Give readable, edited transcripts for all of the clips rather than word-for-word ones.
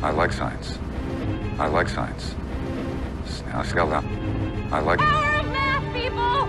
I like science. I like science. I like... Power of math, people!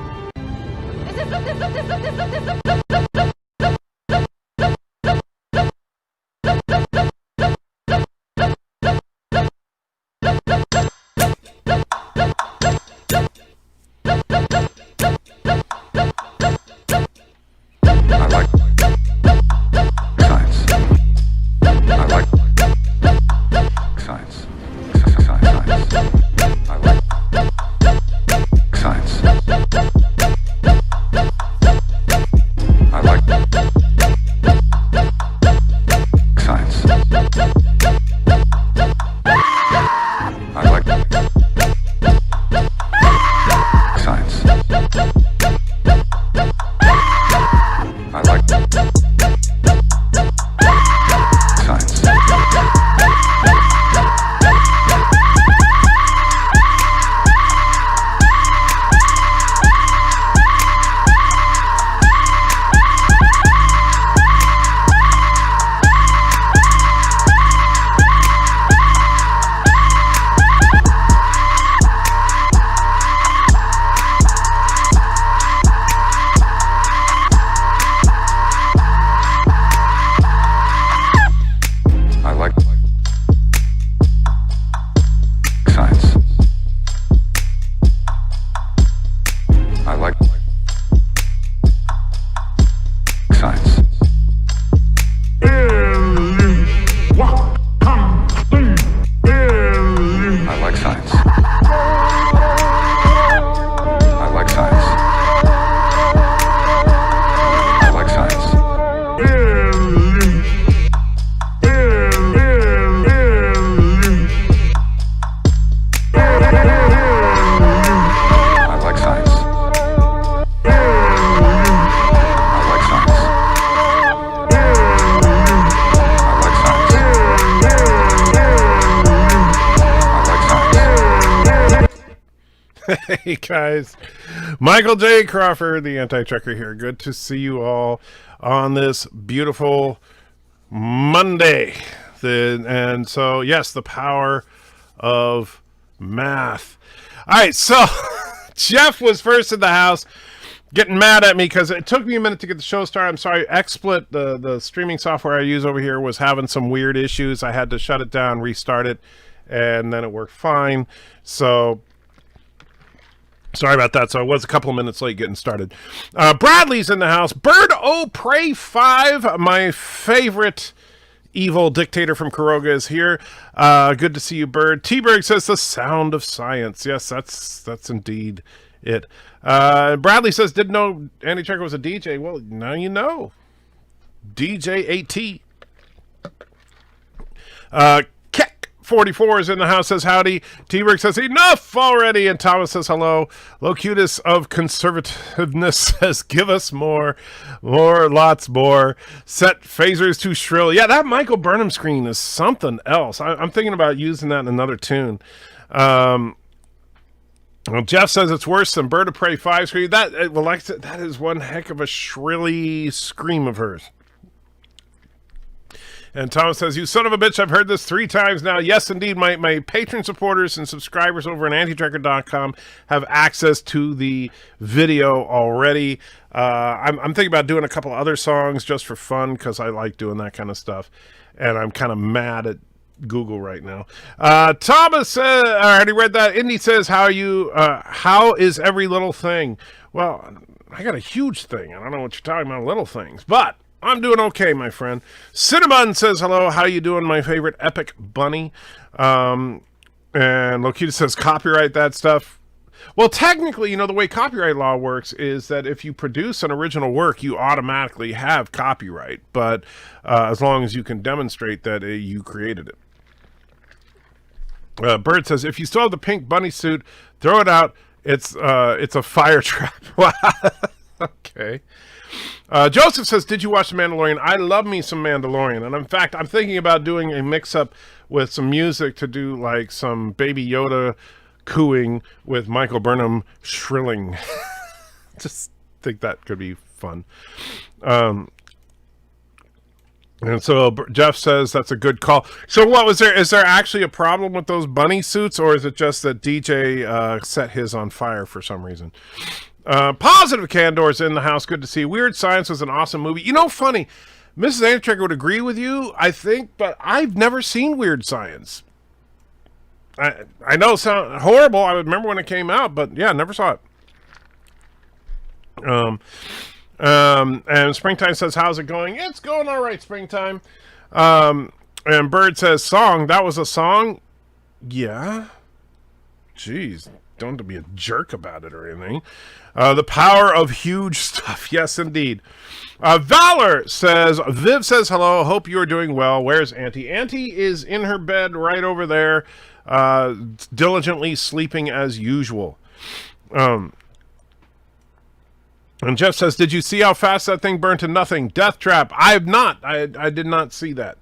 Hey guys, Michael J. Crawford, the anti-trucker here. Good to see you all on this beautiful Monday. And so, yes, the power of math. All right, so Jeff was first in the house getting mad at me because it took me a minute to get the show started. I'm sorry, XSplit, the streaming software I use over here, was having some weird issues. I had to shut it down, restart it, and then it worked fine. So sorry about that. So I was a couple of minutes late getting started. Bradley's in the house. Bird O Prey 5, my favorite evil dictator from Kuroga, is here. Good to see you, Bird. T-Berg says the sound of science. Yes, that's indeed it. Bradley says, didn't know Andy Trucker was a DJ. Well, now you know. DJ AT. 44 is in the house, says howdy. T-Berg says enough already, and Thomas says hello. Locutus of conservativeness says give us more, lots more. Set phasers too shrill. Yeah, that Michael Burnham screen is something else. I'm thinking about using that in another tune. Well, Jeff says it's worse than Bird of Prey 5 scream. That is one heck of a shrilly scream of hers. And Thomas says, you son of a bitch, I've heard this 3 times now. Yes, indeed, my patron supporters and subscribers over at antitracker.com have access to the video already. I'm thinking about doing a couple other songs just for fun because I like doing that kind of stuff. And I'm kind of mad at Google right now. Thomas says, I already read that. Indy says, how is every little thing? Well, I got a huge thing. I don't know what you're talking about, little things, but I'm doing okay, my friend. Cinnamon says hello. How you doing, my favorite epic bunny? And Lokita says copyright that stuff. Well, technically, the way copyright law works is that if you produce an original work, you automatically have copyright. But as long as you can demonstrate that you created it. Bird says, if you still have the pink bunny suit, throw it out. It's a fire trap. Okay. Joseph says, did you watch The Mandalorian? I love me some Mandalorian. And in fact, I'm thinking about doing a mix-up with some music to do like some Baby Yoda cooing with Michael Burnham shrilling. Just think that could be fun. And so Jeff says that's a good call. So what was there? Is there actually a problem with those bunny suits, or is it just that DJ set his on fire for some reason? Positive Candor's in the house. Good to see. Weird Science was an awesome movie. You know, funny, Mrs. Antrick would agree with you, I think, but I've never seen Weird Science. I know it sounds horrible. I remember when it came out, but yeah, never saw it. And Springtime says, how's it going? It's going all right, Springtime. And Bird says, song. That was a song? Yeah. Jeez. Don't have to be a jerk about it or anything. The power of huge stuff. Yes, indeed. Valor says, Viv says, hello. Hope you are doing well. Where's Auntie? Auntie is in her bed right over there, diligently sleeping as usual. And Jeff says, did you see how fast that thing burned to nothing? Death Trap. I have not. I did not see that.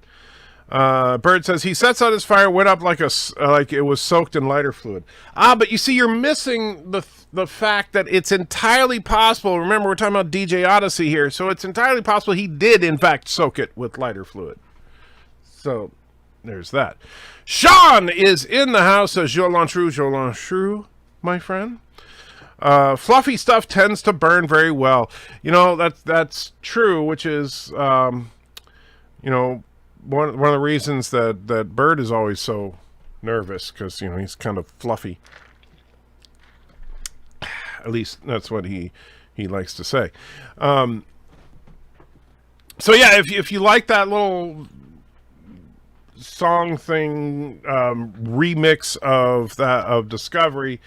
Bird says, he sets out his fire, went up like it was soaked in lighter fluid. But you see, you're missing the fact that it's entirely possible. Remember, we're talking about DJ Odyssey here. So it's entirely possible he did, in fact, soak it with lighter fluid. So there's that. Sean is in the house. Says, Je l'entrou, my friend. Fluffy stuff tends to burn very well. You know, that's true, which is, one of the reasons that Bird is always so nervous, because, he's kind of fluffy. At least that's what he likes to say. So yeah, if you like that little song thing, remix of Discovery,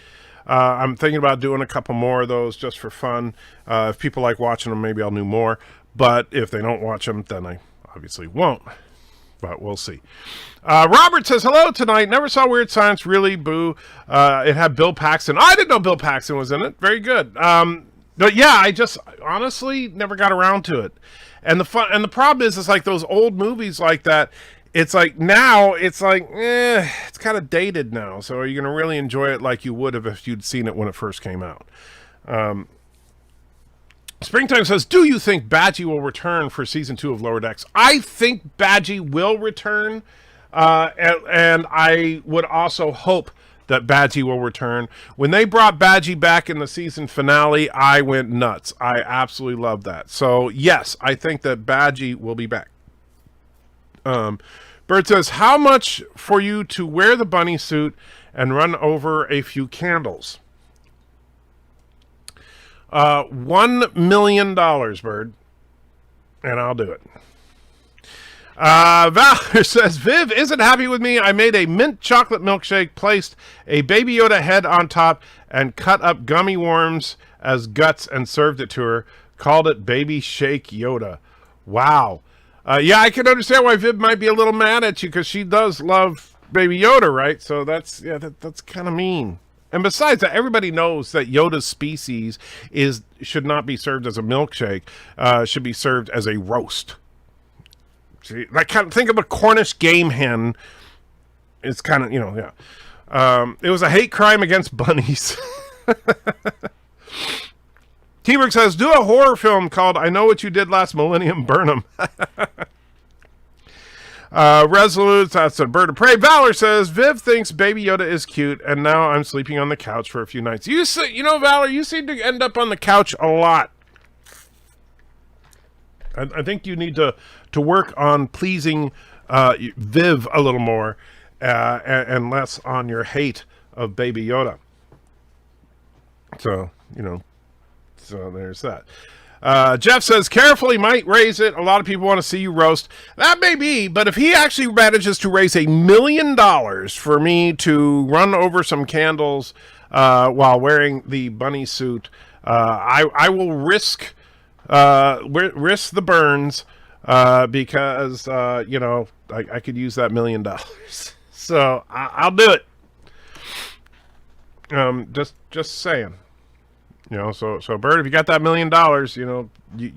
I'm thinking about doing a couple more of those just for fun. If people like watching them, maybe I'll do more. But if they don't watch them, then I obviously won't. But we'll see. Robert says, hello tonight. Never saw Weird Science. Really, boo. It had Bill Paxton. I didn't know Bill Paxton was in it. Very good. But yeah, I just honestly never got around to it. And the problem is, it's like those old movies like that. It's like now, it's like, it's kind of dated now. So are you going to really enjoy it like you would have if you'd seen it when it first came out? Springtime says, do you think Badgie will return for season 2 of Lower Decks? I think Badgie will return. And I would also hope that Badgie will return. When they brought Badgie back in the season finale, I went nuts. I absolutely love that. So yes, I think that Badgie will be back. Bird says, how much for you to wear the bunny suit and run over a few candles? $1 million, Bird. And I'll do it. Valor says, Viv isn't happy with me. I made a mint chocolate milkshake, placed a Baby Yoda head on top, and cut up gummy worms as guts and served it to her. Called it Baby Shake Yoda. Wow. Yeah, I can understand why Viv might be a little mad at you, because she does love Baby Yoda, right? So that's kind of mean. And besides that, everybody knows that Yoda's species should not be served as a milkshake. Should be served as a roast. See, like, think of a Cornish game hen. It's kind of, yeah. It was a hate crime against bunnies. T-Rex says, do a horror film called I Know What You Did Last Millennium, Burn 'Em. Resolute, that's a bird of prey. Valor says, Viv thinks Baby Yoda is cute, and now I'm sleeping on the couch for a few nights. Valor, you seem to end up on the couch a lot. I think you need to work on pleasing Viv a little more, and less on your hate of Baby Yoda. So, so there's that. Jeff says, carefully might raise it. A lot of people want to see you roast. That may be, but if he actually manages to raise $1 million for me to run over some candles while wearing the bunny suit, I will risk the burns because, I could use that $1 million. So I'll do it. Just saying. So Bird, if you got that $1 million,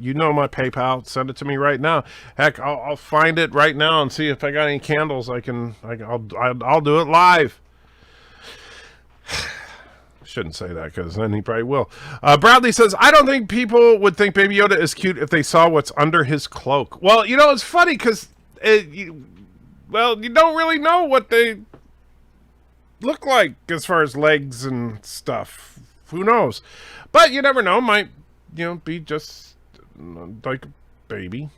you know my PayPal. Send it to me right now. Heck, I'll find it right now and see if I got any candles. I'll do it live. shouldn't say that because then he probably will. Bradley says, I don't think people would think Baby Yoda is cute if they saw what's under his cloak. Well, you know, it's funny because, you don't really know what they look like as far as legs and stuff. Who knows? But you never know. Might, be just like a baby.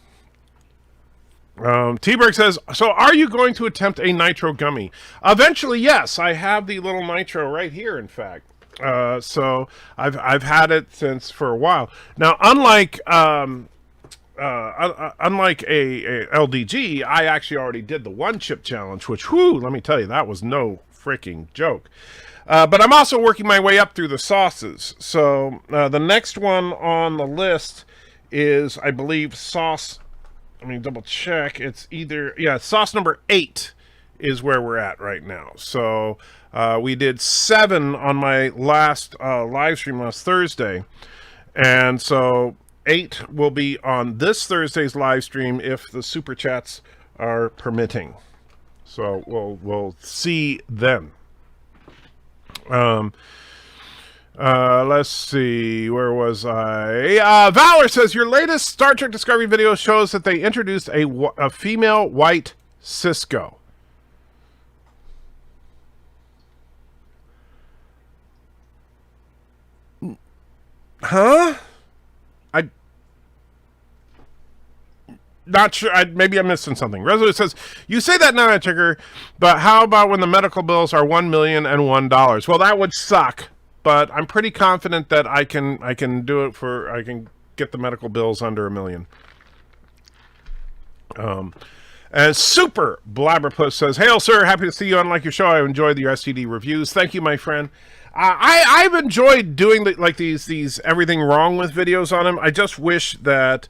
T-Berg says, so are you going to attempt a nitro gummy? Eventually, yes. I have the little nitro right here, in fact. So I've had it for a while. Now, unlike a LDG, I actually already did the one chip challenge, which, let me tell you, that was no freaking joke. But I'm also working my way up through the sauces. So the next one on the list is, I believe, sauce. Let me double check. It's sauce number 8 is where we're at right now. So we did 7 on my last live stream last Thursday. And so 8 will be on this Thursday's live stream if the super chats are permitting. So we'll see then. Let's see, where was I? Valor says, your latest Star Trek Discovery video shows that they introduced a female white Cisco. Huh? Not sure. Maybe I'm missing something. Resolute says, you say that now, Trigger, but how about when the medical bills are $1,001,001? Well, that would suck. But I'm pretty confident that I can do it I can get the medical bills under $1 million. And Super Blabberpuss says, hail sir, happy to see you on Like Your Show. I enjoyed your STD reviews. Thank you, my friend. I've enjoyed doing these everything wrong with videos on him. I just wish that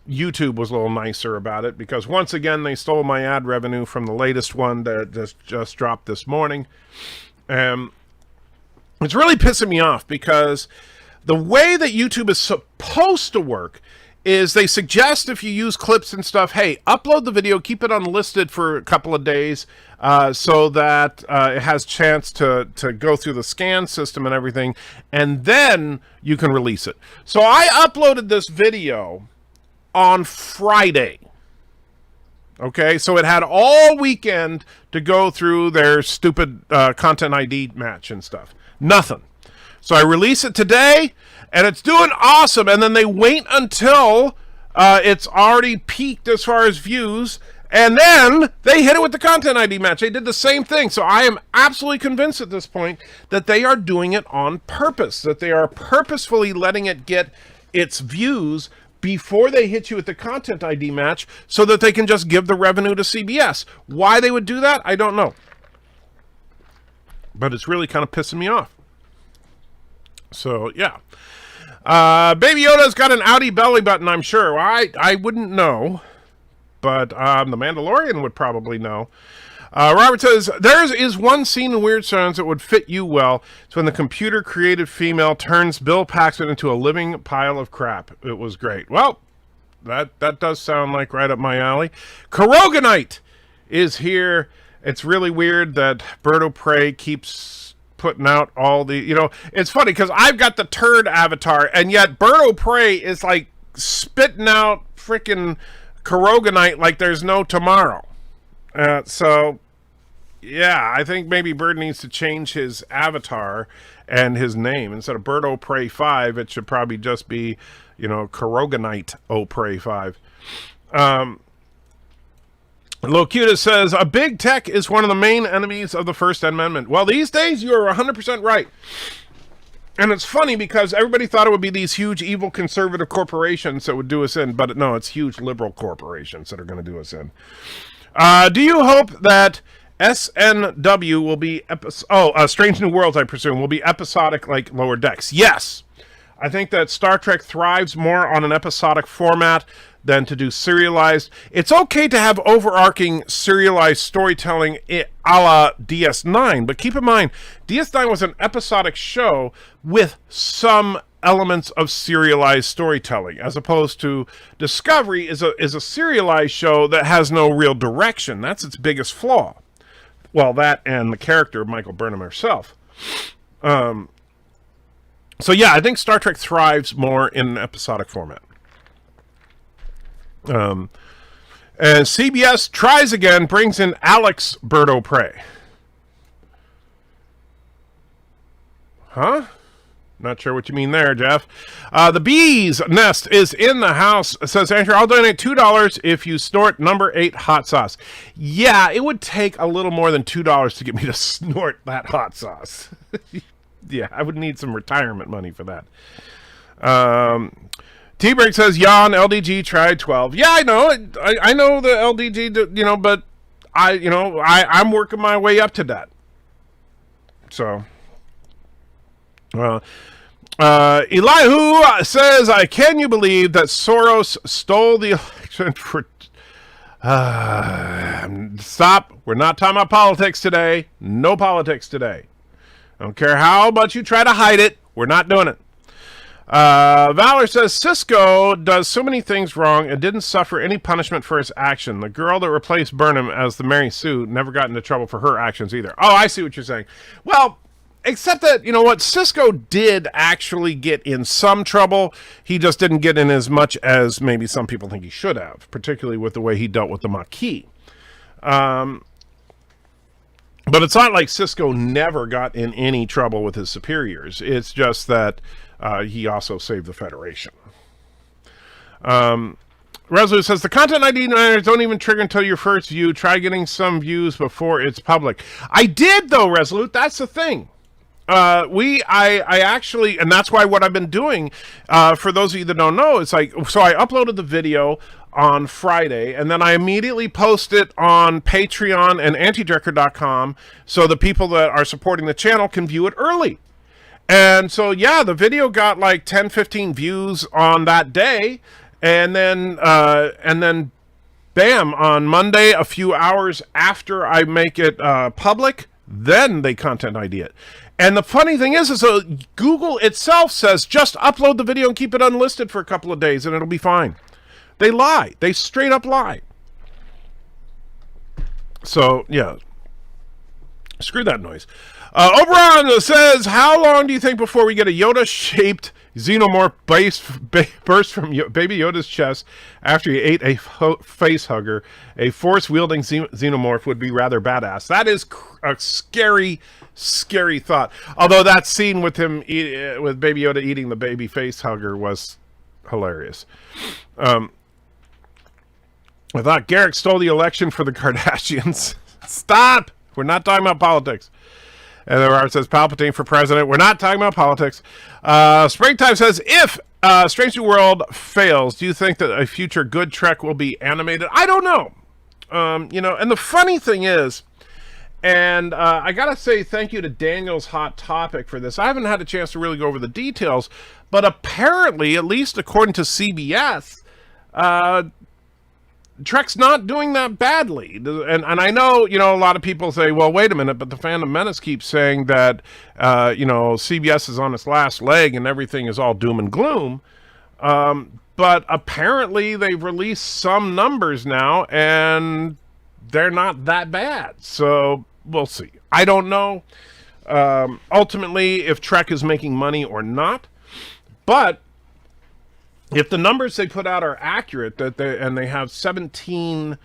YouTube was a little nicer about it, because once again they stole my ad revenue from the latest one that just dropped this morning. It's really pissing me off, because the way that YouTube is supposed to work is they suggest, if you use clips and stuff, hey, upload the video, keep it unlisted for a couple of days so that it has chance to go through the scan system and everything, and then you can release it. So I uploaded this video on Friday. Okay, so it had all weekend to go through their stupid content ID match and stuff. Nothing. So I release it today, and it's doing awesome. And then they wait until it's already peaked as far as views, and then they hit it with the content ID match. They did the same thing. So I am absolutely convinced at this point that they are doing it on purpose, that they are purposefully letting it get its views before they hit you with the content ID match, so that they can just give the revenue to CBS. Why they would do that, I don't know. But it's really kind of pissing me off. So, yeah. Baby Yoda's got an outie belly button, I'm sure. Well, I wouldn't know. But the Mandalorian would probably know. Robert says, there is one scene in Weird Science that would fit you well. It's when the computer-created female turns Bill Paxton into a living pile of crap. It was great. Well, that does sound like right up my alley. Kuroganite is here. It's really weird that Birdo Prey keeps putting out all the, it's funny because I've got the turd avatar, and yet Birdo Prey is like spitting out freaking Kuroganite like there's no tomorrow. So, yeah, I think maybe Bird needs to change his avatar and his name. Instead of Birdo Prey 5, it should probably just be, Kuroganite O Prey 5. Locutus says, a big tech is one of the main enemies of the First Amendment. Well, these days, you are 100% right. And it's funny because everybody thought it would be these huge evil conservative corporations that would do us in, but no, it's huge liberal corporations that are going to do us in. Do you hope that SNW will be, Strange New Worlds, I presume, will be episodic like Lower Decks? Yes. I think that Star Trek thrives more on an episodic format than to do serialized. It's okay to have overarching serialized storytelling a la DS9, but keep in mind, DS9 was an episodic show with some elements of serialized storytelling, as opposed to Discovery is a serialized show that has no real direction. That's its biggest flaw. Well, that and the character of Michael Burnham herself. So yeah, I think Star Trek thrives more in an episodic format. And CBS tries again, brings in Alex Birdo Prey. Huh? Not sure what you mean there, Jeff. The bee's nest is in the house. Says Andrew, I'll donate $2 if you snort number 8 hot sauce. Yeah, it would take a little more than $2 to get me to snort that hot sauce. Yeah, I would need some retirement money for that. T-Break says, Jan, LDG tried 12. Yeah, I know. I know the LDG, but I'm working my way up to that. So, Elihu says, can you believe that Soros stole the election for... Stop. We're not talking about politics today. No politics today. I don't care how much you try to hide it. We're not doing it. Valor says, Cisco does so many things wrong and didn't suffer any punishment for his action. The girl that replaced Burnham as the Mary Sue never got into trouble for her actions either. Oh, I see what you're saying. Well, except that, Cisco did actually get in some trouble. He just didn't get in as much as maybe some people think he should have, particularly with the way he dealt with the Maquis. But it's not like Cisco never got in any trouble with his superiors. It's just that he also saved the Federation. Resolute says, the content ID deniers don't even trigger until your first view. Try getting some views before it's public. I did, though, Resolute. That's the thing. I actually, and that's why what I've been doing, for those of you that don't know, it's like, so I uploaded the video on Friday, and then I immediately post it on Patreon and antidrecker.com so the people that are supporting the channel can view it early. And so, yeah, the video got like 10, 15 views on that day, and then bam, on Monday, a few hours after I make it public, then they content ID it. And the funny thing is Google itself says just upload the video and keep it unlisted for a couple of days and it'll be fine. They lie. They straight up lie. So, yeah. Screw that noise. Oberon says, how long do you think before we get a Yoda-shaped xenomorph burst from Baby Yoda's chest after he ate a face hugger? A force-wielding xenomorph would be rather badass. That is a scary, scary thought. Although that scene with him, with Baby Yoda eating the baby face hugger was hilarious. I thought Garrick stole the election for the Kardashians. Stop! We're not talking about politics. And then Robert says, Palpatine for president. We're not talking about politics. Springtime says, if Strange New World fails, do you think that a future good Trek will be animated? I don't know. And the funny thing is, and I got to say thank you to Daniel's Hot Topic for this. I haven't had a chance to really go over the details, but apparently, at least according to CBS, Trek's not doing that badly. And I know, a lot of people say, well, wait a minute, but the Phantom Menace keeps saying that, CBS is on its last leg and everything is all doom and gloom. But apparently they've released some numbers now and they're not that bad. So we'll see. I don't know, ultimately, if Trek is making money or not. But if the numbers they put out are accurate, and they have 17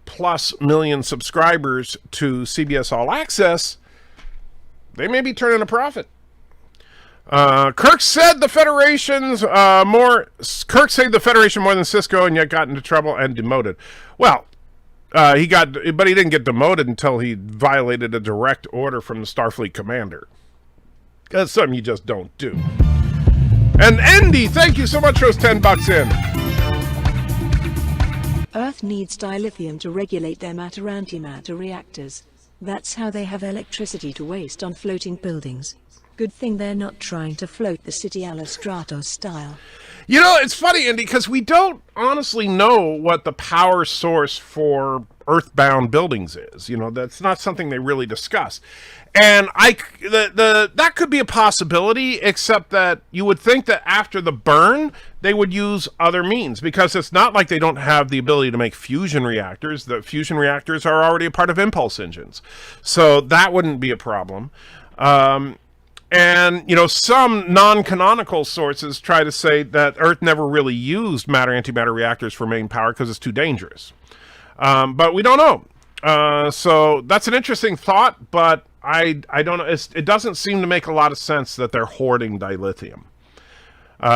plus million subscribers to CBS All Access, they may be turning a profit. Kirk said the Federation's Kirk saved the Federation more than Cisco, and yet got into trouble and demoted. Well, but he didn't get demoted until he violated a direct order from the Starfleet commander. That's something you just don't do. And Andy, thank you so much for those $10 in. Earth needs dilithium to regulate their matter-antimatter reactors. That's how they have electricity to waste on floating buildings. Good thing they're not trying to float the city a la Stratos style. It's funny, Andy, because we don't honestly know what the power source for earthbound buildings is. That's not something they really discuss. And that could be a possibility, except that you would think that after the burn, they would use other means, because it's not like they don't have the ability to make fusion reactors. The fusion reactors are already a part of impulse engines. So that wouldn't be a problem. And, you know, some non-canonical sources try to say that Earth never really used matter-antimatter reactors for main power because it's too dangerous. But we don't know. So that's an interesting thought, but I don't know. It doesn't seem to make a lot of sense that they're hoarding dilithium.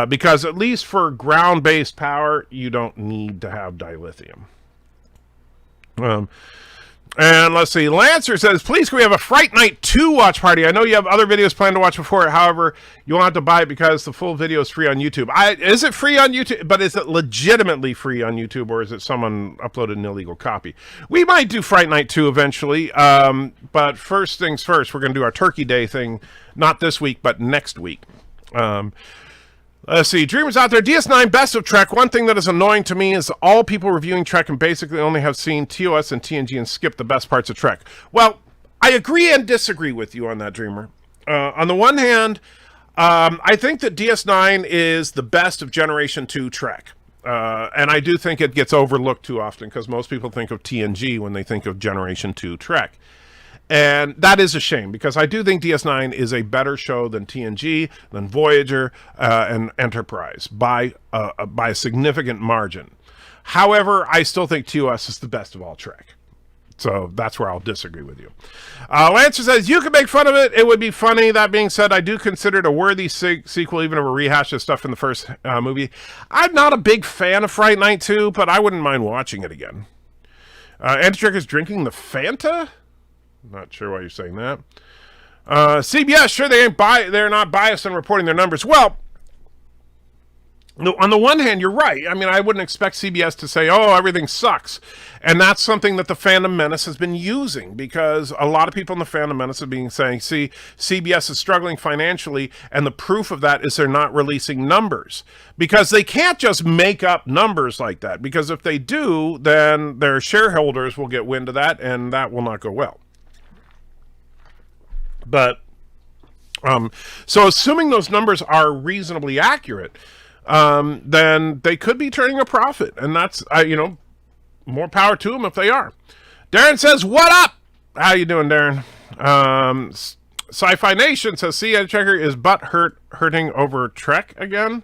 Because at least for ground-based power, you don't need to have dilithium. And let's see, Lancer says, please can we have a Fright Night 2 watch party? I know you have other videos planned to watch before it. However, you won't have to buy it because the full video is free on YouTube. Is it free on YouTube? But is it legitimately free on YouTube, or is it someone uploaded an illegal copy? We might do Fright Night 2 eventually. But first things first, we're going to do our Turkey Day thing, not this week, but next week. Let's see, Dreamers out there, DS9 Best of Trek. One thing that is annoying to me is all people reviewing Trek and basically only have seen TOS and TNG and skip the best parts of Trek. Well, I agree and disagree with you on that, Dreamer. On the one hand, I think that DS9 is the best of Generation 2 Trek. And I do think it gets overlooked too often because most people think of TNG when they think of Generation 2 Trek. And that is a shame because I do think DS9 is a better show than TNG, than Voyager, and Enterprise by a significant margin. However, I still think TOS is the best of all Trek. So that's where I'll disagree with you. Lancer says, you can make fun of it. It would be funny. That being said, I do consider it a worthy sequel, even if a rehash of stuff in the first movie. I'm not a big fan of Fright Night 2, but I wouldn't mind watching it again. Antitrek is drinking the Fanta? Not sure why you're saying that. CBS, sure, they're not biased in reporting their numbers. Well, on the one hand, you're right. I mean, I wouldn't expect CBS to say, oh, everything sucks. And that's something that the Phantom Menace has been using because a lot of people in the Phantom Menace have been saying, see, CBS is struggling financially, and the proof of that is they're not releasing numbers. Because they can't just make up numbers like that. Because if they do, then their shareholders will get wind of that, and that will not go well. But, so assuming those numbers are reasonably accurate, then they could be turning a profit. And that's, more power to them if they are. Darren says, what up? How you doing, Darren? Sci-Fi Nation says, see, Checker is hurting over Trek again.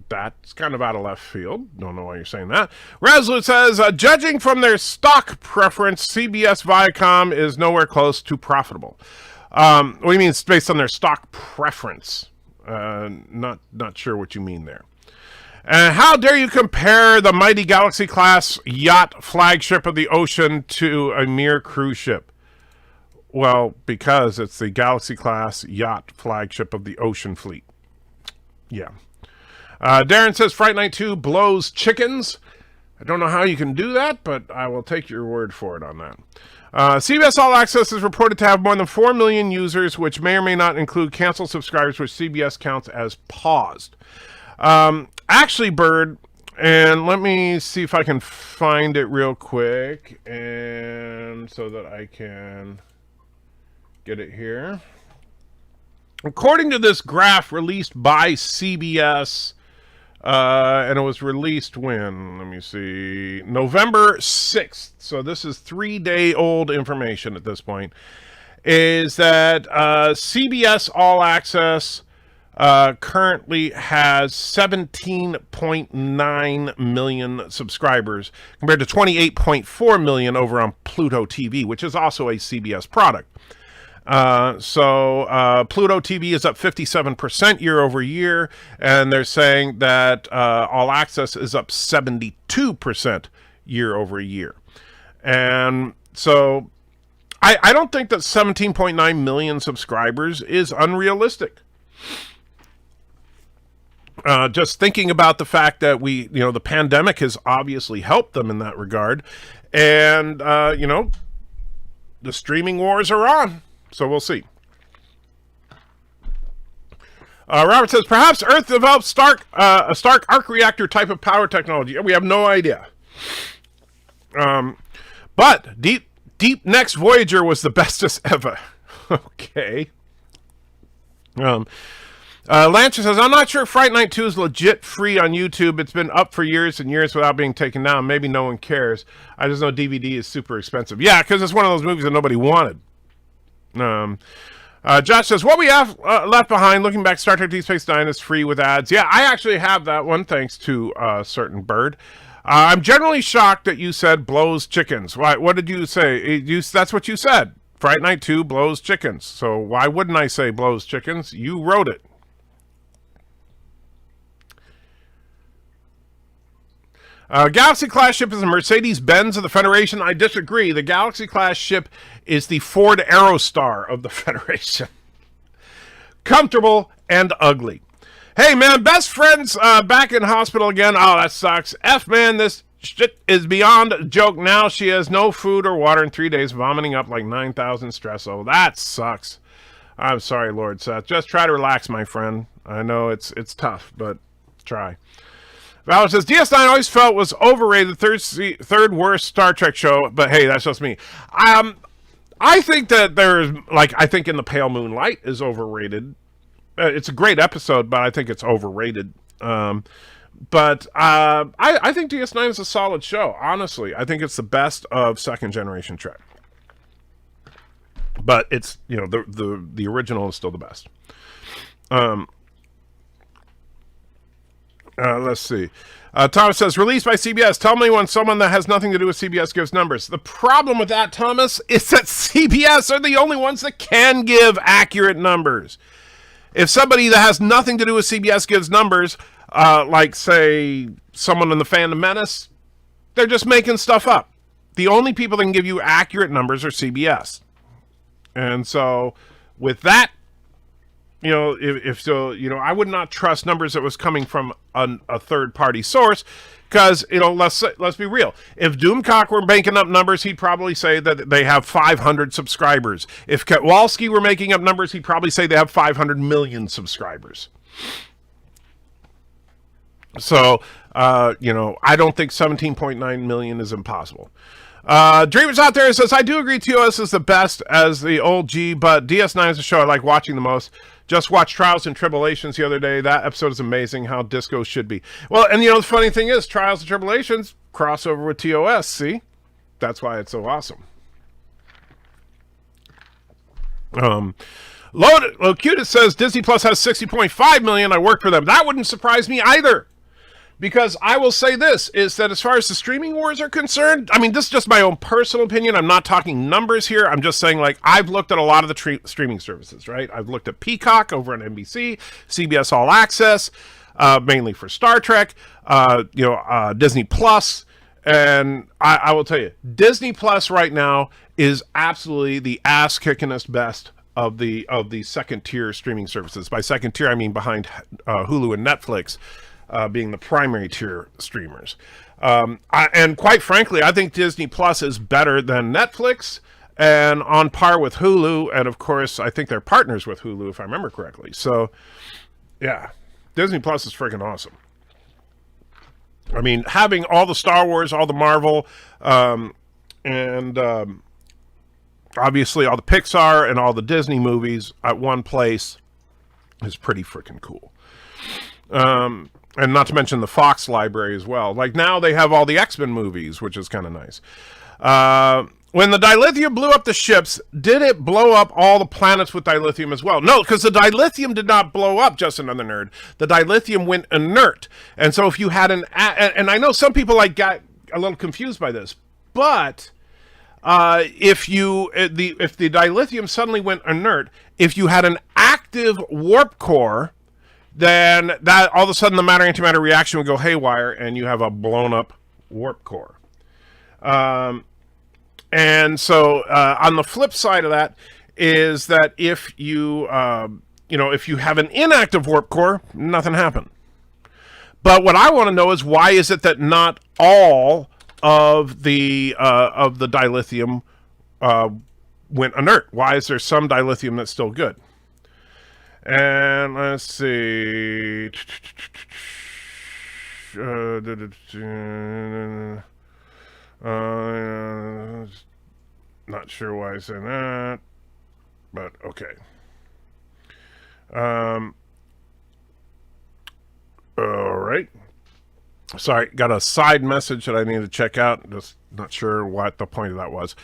That's kind of out of left field. Don't know why you're saying that. Resolute says, judging from their stock preference, CBS Viacom is nowhere close to profitable. What do you mean it's based on their stock preference? Not sure what you mean there. And how dare you compare the mighty Galaxy-class yacht flagship of the ocean to a mere cruise ship? Well, because it's the Galaxy-class yacht flagship of the ocean fleet. Yeah. Darren says Fright Night 2 blows chickens. I don't know how you can do that, but I will take your word for it on that. CBS All Access is reported to have more than 4 million users, which may or may not include canceled subscribers, which CBS counts as paused. Actually, Bird, and let me see if I can find it real quick, and so that I can get it here. According to this graph released by CBS, and it was released when? Let me see. November 6th. So this is 3-day-old information at this point. Is that CBS All Access currently has 17.9 million subscribers compared to 28.4 million over on Pluto TV, which is also a CBS product. So Pluto TV is up 57% year over year, and they're saying that All Access is up 72% year over year. And so I don't think that 17.9 million subscribers is unrealistic. Just thinking about the fact that the pandemic has obviously helped them in that regard. And, the streaming wars are on. So we'll see. Robert says, perhaps Earth developed a Stark arc reactor type of power technology. We have no idea. But Deep Next Voyager was the bestest ever. Okay. Lancer says, I'm not sure Fright Night 2 is legit free on YouTube. It's been up for years and years without being taken down. Maybe no one cares. I just know DVD is super expensive. Yeah, because it's one of those movies that nobody wanted. Josh says, what we have left behind, looking back, Star Trek Deep Space Nine is free with ads. Yeah, I actually have that one, thanks to a certain bird. I'm generally shocked that you said blows chickens. Why? What did you say? That's what you said. Fright Night 2 blows chickens. So why wouldn't I say blows chickens? You wrote it. Galaxy-class ship is a Mercedes-Benz of the Federation. I disagree. The Galaxy-class ship is the Ford Aerostar of the Federation. Comfortable and ugly. Hey, man, best friends back in hospital again. Oh, that sucks. Man, this shit is beyond a joke now. She has no food or water in 3 days, vomiting up like 9,000 stress. Oh, that sucks. I'm sorry, Lord Seth. Just try to relax, my friend. I know it's tough, but try. Val says, DS9 always felt was overrated, third worst Star Trek show, but hey, that's just me. I think that I think In the Pale Moonlight is overrated. It's a great episode, but I think it's overrated. But I think DS9 is a solid show, honestly. I think it's the best of second generation Trek. But it's, the original is still the best. Let's see. Thomas says, released by CBS. Tell me when someone that has nothing to do with CBS gives numbers. The problem with that, Thomas, is that CBS are the only ones that can give accurate numbers. If somebody that has nothing to do with CBS gives numbers, like, say, someone in the Phantom Menace, they're just making stuff up. The only people that can give you accurate numbers are CBS. And so, with that, I would not trust numbers that was coming from a third-party source, because, let's be real. If Doomcock were making up numbers, he'd probably say that they have 500 subscribers. If Kowalski were making up numbers, he'd probably say they have 500 million subscribers. So, I don't think 17.9 million is impossible. Dreamers out there says, I do agree TOS is the best as the old G, but DS9 is a show I like watching the most. Just watched Trials and Tribulations the other day. That episode is amazing, how disco should be. Well, and the funny thing is, Trials and Tribulations crossover with TOS, see? That's why it's so awesome. Locutus says, Disney Plus has 60.5 million. I work for them. That wouldn't surprise me either. Because I will say this, is that as far as the streaming wars are concerned, I mean, this is just my own personal opinion. I'm not talking numbers here. I'm just saying, I've looked at a lot of the streaming services, right? I've looked at Peacock over on NBC, CBS All Access, mainly for Star Trek, Disney Plus, and I will tell you, Disney Plus right now is absolutely the ass-kickingest best of the second-tier streaming services. By second tier, I mean behind Hulu and Netflix. Being the primary tier streamers. And quite frankly, I think Disney Plus is better than Netflix and on par with Hulu. And of course, I think they're partners with Hulu, if I remember correctly. So, yeah, Disney Plus is freaking awesome. I mean, having all the Star Wars, all the Marvel, and obviously all the Pixar and all the Disney movies at one place is pretty freaking cool. And not to mention the Fox library as well. Like now they have all the X-Men movies, which is kind of nice. When the dilithium blew up the ships, did it blow up all the planets with dilithium as well? No, because the dilithium did not blow up, just another nerd. The dilithium went inert. And so if you had and I know some people got a little confused by this, but if the dilithium suddenly went inert, if you had an active warp core, then that all of a sudden the matter-antimatter reaction would go haywire, and you have a blown-up warp core. And so on the flip side of that is that if you if you have an inactive warp core, nothing happened. But what I want to know is, why is it that not all of the dilithium went inert? Why is there some dilithium that's still good? And let's see. Not sure why I said that, but okay. All right. Sorry, got a side message that I need to check out. Just not sure what the point of that was.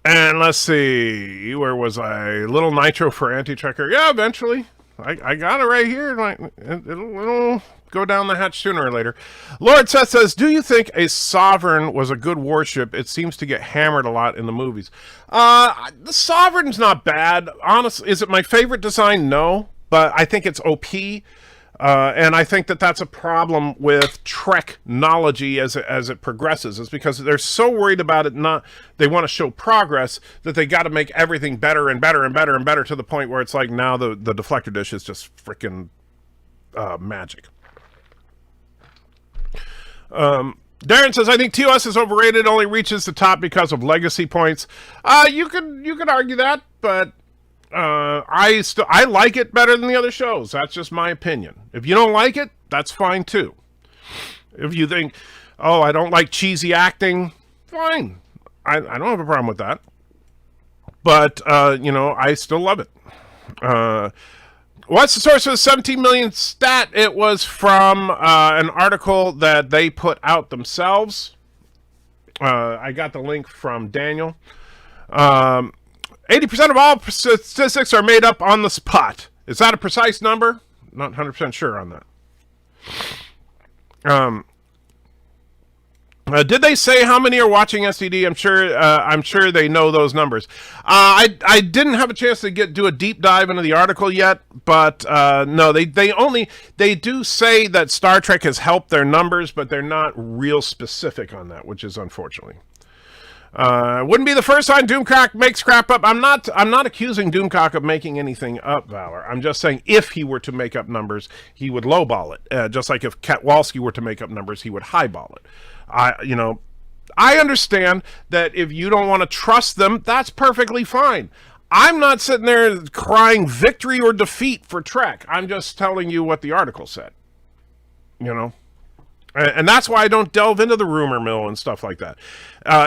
And let's see, where was I? Little nitro for anti-checker. Yeah, eventually. I got it right here. Like, it'll go down the hatch sooner or later. Lord Seth says, do you think a Sovereign was a good warship? It seems to get hammered a lot in the movies. The Sovereign's not bad. Honestly, is it my favorite design? No. But I think it's OP. And I think that that's a problem with Treknology as it progresses, is because they're so worried about it they want to show progress that they got to make everything better and better and better and better to the point where it's like now the deflector dish is just freaking magic. Darren says, I think TOS is overrated, only reaches the top because of legacy points. You could argue that, but I like it better than the other shows. That's just my opinion. If you don't like it, that's fine too. If you think, oh, I don't like cheesy acting, fine. I don't have a problem with that. But I still love it. What's the source of the 17 million stat? It was from an article that they put out themselves. I got the link from Daniel. 80% of all statistics are made up on the spot. Is that a precise number? Not 100% sure on that. Did they say how many are watching STD? I'm sure they know those numbers. I didn't have a chance to do a deep dive into the article yet, but no, they do say that Star Trek has helped their numbers, but they're not real specific on that, which is unfortunately. Wouldn't be the first time Doomcock makes crap up. I'm not accusing Doomcock of making anything up, Valor. I'm just saying if he were to make up numbers, he would lowball it. Just like if Katwalski were to make up numbers, he would highball it. I understand that if you don't want to trust them, that's perfectly fine. I'm not sitting there crying victory or defeat for Trek. I'm just telling you what the article said. And that's why I don't delve into the rumor mill and stuff like that.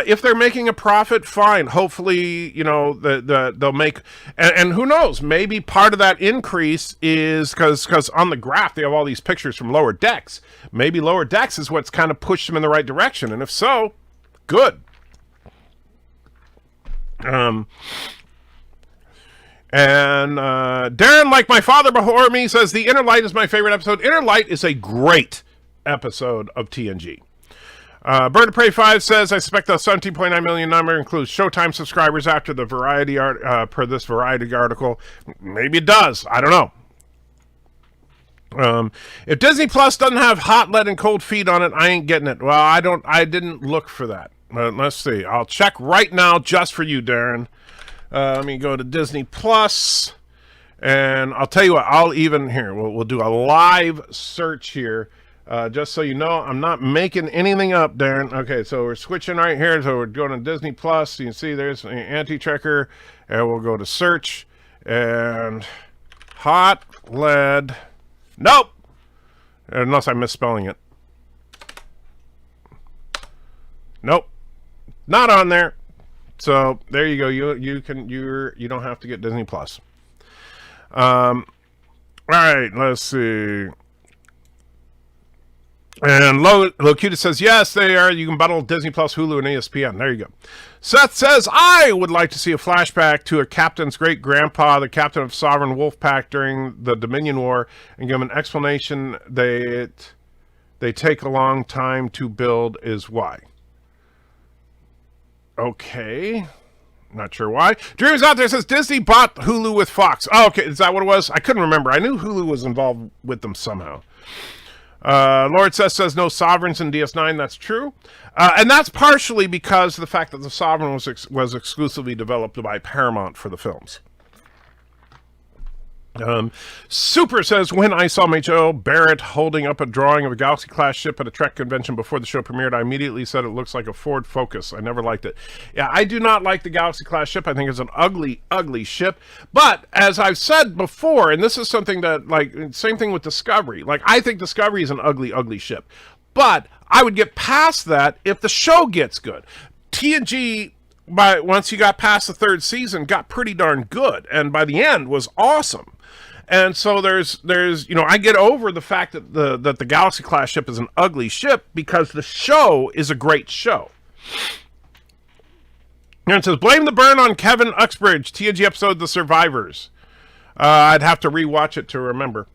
If they're making a profit, fine. Hopefully, they'll make... And who knows? Maybe part of that increase is because on the graph, they have all these pictures from Lower Decks. Maybe Lower Decks is what's kind of pushed them in the right direction. And if so, good. And Darren, like my father before me, says, The Inner Light is my favorite episode. Inner Light is a great episode of TNG. Bird of Prey 5 says, I suspect the 17.9 million number includes Showtime subscribers after the Variety per this Variety article. Maybe it does. I don't know. If Disney Plus doesn't have hot lead and cold feet on it, I ain't getting it. Well, I didn't look for that. Let's see. I'll check right now just for you, Darren. Let me go to Disney Plus, and I'll tell you what. We'll do a live search here. Just so you know, I'm not making anything up, Darren. Okay, so we're switching right here. So we're going to Disney Plus. You can see there's an anti-checker. And we'll go to search. And hot lead. Nope. Unless I'm misspelling it. Nope. Not on there. So there you go. You don't have to get Disney Plus. All right, let's see. And Locuta says, yes, they are. You can bundle Disney Plus, Hulu, and ESPN. There you go. Seth says, I would like to see a flashback to a captain's great-grandpa, the captain of Sovereign Wolfpack during the Dominion War, and give him an explanation that they take a long time to build is why. Okay. Not sure why. Dreams out there says, Disney bought Hulu with Fox. Oh, okay. Is that what it was? I couldn't remember. I knew Hulu was involved with them somehow. Lord says no Sovereigns in DS9. That's true. And that's partially because of the fact that the Sovereign was exclusively developed by Paramount for the films. Super says, when I saw Major Barrett holding up a drawing of a Galaxy-class ship at a Trek convention before the show premiered, I immediately said it looks like a Ford Focus. I never liked it. Yeah, I do not like the Galaxy-class ship. I think it's an ugly, ugly ship. But, as I've said before, and this is something that, same thing with Discovery. I think Discovery is an ugly, ugly ship. But, I would get past that if the show gets good. TNG... once you got past the third season, got pretty darn good, and by the end was awesome. And so there's I get over the fact that the Galaxy class ship is an ugly ship because the show is a great show. And it says, blame the burn on Kevin Uxbridge, TNG episode The Survivors. I'd have to rewatch it to remember.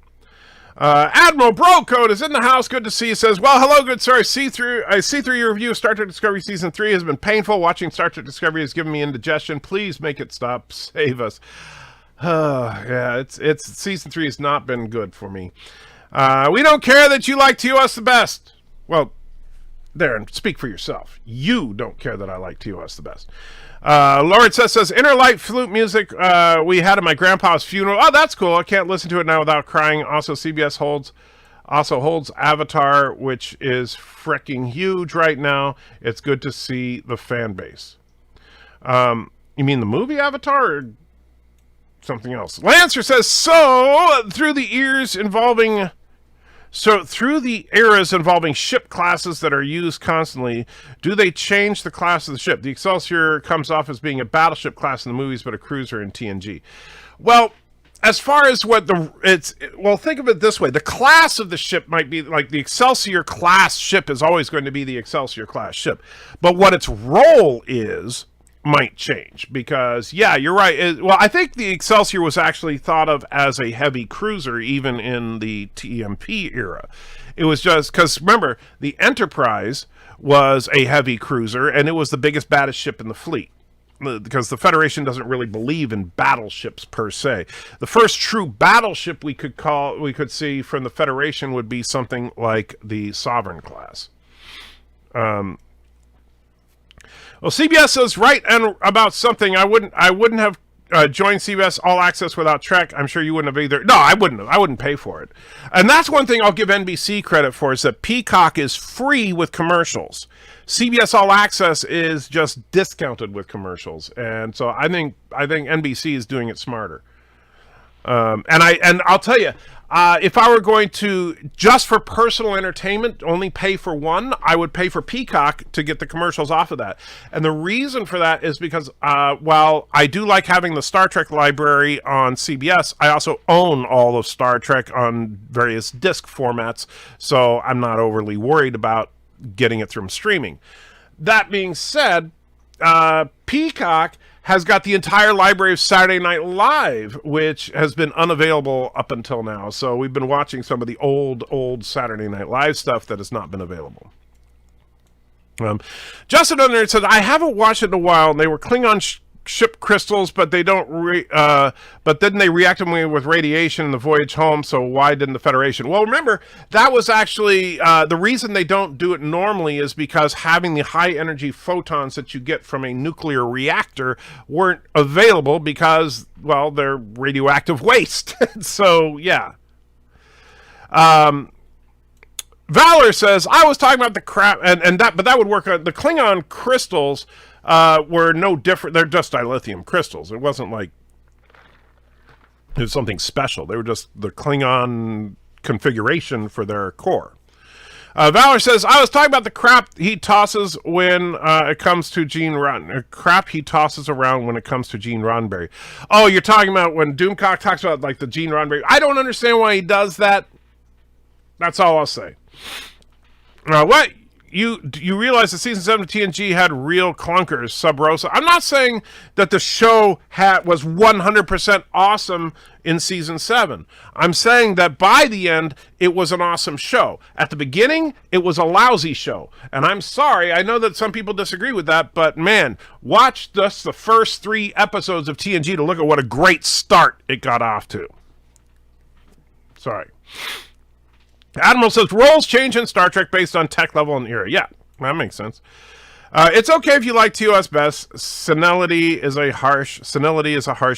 Admiral Bro Code is in the house. Good to see you. Says, well, hello, good sir. I see through your review of Star Trek Discovery Season 3 has been painful. Watching Star Trek Discovery has given me indigestion. Please make it stop. Save us. Yeah, it's Season 3 has not been good for me. We don't care that you like TOS the best. Well, Darren, speak for yourself. You don't care that I like TOS the best. Lord says, inner light flute music we had at my grandpa's funeral. Oh, that's cool. I can't listen to it now without crying. Also, CBS holds Avatar, which is freaking huge right now. It's good to see the fan base. You mean the movie Avatar or something else? Lancer says, through the eras involving ship classes that are used constantly, do they change the class of the ship? The Excelsior comes off as being a battleship class in the movies, but a cruiser in TNG. Well, as far as think of it this way. The class of the ship might be like the Excelsior class ship is always going to be the Excelsior class ship. But what its role is might change because, yeah, you're right. I think the Excelsior was actually thought of as a heavy cruiser even in the TMP era. It was just because, remember, the Enterprise was a heavy cruiser and it was the biggest, baddest ship in the fleet because the Federation doesn't really believe in battleships per se. The first true battleship we could see from the Federation would be something like the Sovereign class. Well, CBS is right and about something. I wouldn't have joined CBS All Access without Trek. I'm sure you wouldn't have either. No, I wouldn't have. I wouldn't pay for it. And that's one thing I'll give NBC credit for is that Peacock is free with commercials. CBS All Access is just discounted with commercials. And so I think NBC is doing it smarter. And I'll tell you, if I were going to, just for personal entertainment, only pay for one, I would pay for Peacock to get the commercials off of that. And the reason for that is because while I do like having the Star Trek library on CBS, I also own all of Star Trek on various disc formats, so I'm not overly worried about getting it from streaming. That being said, Peacock has got the entire library of Saturday Night Live, which has been unavailable up until now. So we've been watching some of the old Saturday Night Live stuff that has not been available. Justin on there said, I haven't watched it in a while, and they were Klingon ship crystals, but they don't but then they reacted with radiation in the voyage home, so why didn't the Federation? Well, remember, that was actually the reason they don't do it normally is because having the high energy photons that you get from a nuclear reactor weren't available because, well, they're radioactive waste. So yeah. Valor says, I was talking about the crap, but that would work on the Klingon crystals. Were no different. They're just dilithium crystals. It wasn't like it was something special. They were just the Klingon configuration for their core. Valor says, I was talking about the crap he tosses when it comes to Gene Roddenberry. Crap he tosses around when it comes to Gene Roddenberry. Oh, you're talking about when Doomcock talks about like the Gene Roddenberry. I don't understand why he does that. That's all I'll say. What? You realize that season 7 of TNG had real clunkers, Sub Rosa. I'm not saying that the show was 100% awesome in season 7. I'm saying that by the end, it was an awesome show. At the beginning, it was a lousy show. And I'm sorry, I know that some people disagree with that, but man, watch just the first 3 episodes of TNG to look at what a great start it got off to. Sorry. Admiral says, roles change in Star Trek based on tech level and era. Yeah, that makes sense. It's okay if you like TOS best. Senility is a harsh